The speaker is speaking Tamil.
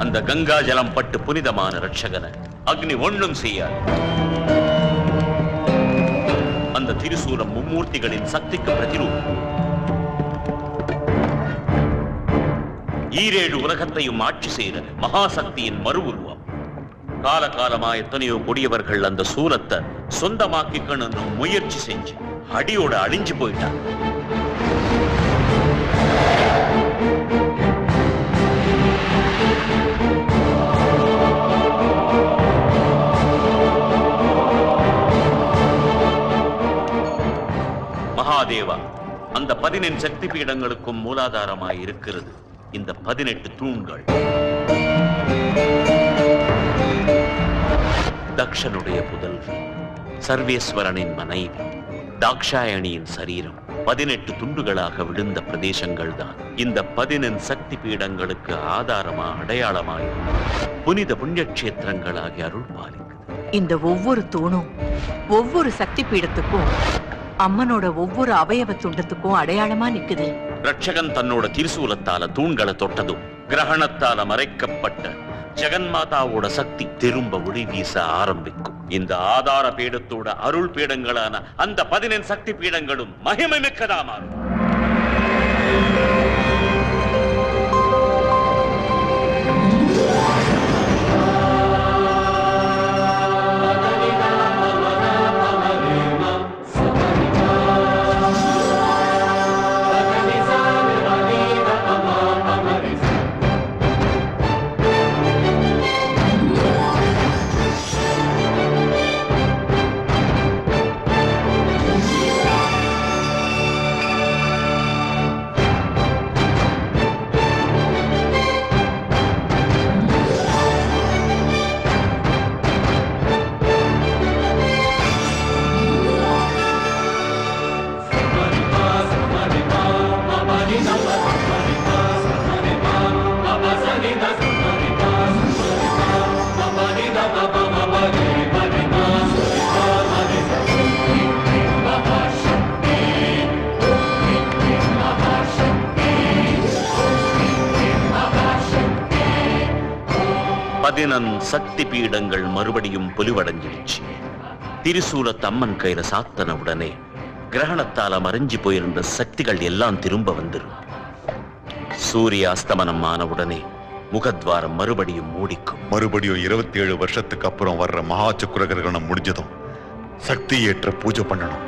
அந்த கங்கா ஜலம் பட்டு புனிதமான ரட்சகனை அக்னி ஒண்ணும் செய்யாது. அந்த திருசூலம் மும்மூர்த்திகளின் சக்திக்கு பிரதிரூபம். ஈரேழு உலகத்தையும் ஆட்சி செய்த மகாசக்தியின் மறு உருவம். காலகாலமா எத்தனையோ கொடியவர்கள் அந்த சூலத்தை சொந்தமாக்கிக்கணும்னு முயற்சி செஞ்சு அடியோட அழிஞ்சு போயிட்டாங்க. மகாதேவா, அந்த 18 சக்தி பீடங்களுக்கும் மூலாதாரமாய் இருக்கிறது இந்த 18 தூண்கள். தக்ஷனுடைய புதல்வி, சர்வேஸ்வரனின் மனைவி, தாக்ஷாயணியின் சரீரம் 18 துண்டுகளாக விழுந்த பிரதேசங்கள் தான் இந்த 18 சக்தி பீடங்களுக்கு ஆதாரமா அடையாளமாய் புனித புண்ணியக்ஷேத்திரங்களாகி அருள் பாலிக்குது. இந்த ஒவ்வொரு தூணும் ஒவ்வொரு சக்தி பீடத்துக்கும் அம்மனோட ஒவ்வொரு அவயவ துண்டத்துக்கும் அடையாளமா நிக்குது. ரட்சகன் தன்னோட திருசூலத்தால தூண்களை தொட்டதும் கிரகணத்தால மறைக்கப்பட்ட ஜெகன்மாதாவோட சக்தி திரும்ப ஒளி வீச ஆரம்பிக்கும். இந்த ஆதார பீடத்தோட அருள் பீடங்களான அந்த 18 சக்தி பீடங்களும் மகிமை மிக்கதா மாறும். சக்தி பீடங்கள் மறுபடியும் பொலிவடைஞ்சிடுச்சு. திருசூலத்தம்மன் கையில சாத்தன உடனே கிரகணத்தால மறைஞ்சு போயிருந்த சக்திகள் எல்லாம் திரும்ப வந்துடும். சூரிய அஸ்தமனம் ஆன உடனே முகத்வாரம் மறுபடியும் மூடிக்கும். மறுபடியும் 27 வருஷத்துக்கு அப்புறம் வர்ற மகா சக்கர கிரகணம் முடிஞ்சதும் சக்தி ஏற்ற பூஜை பண்ணணும்.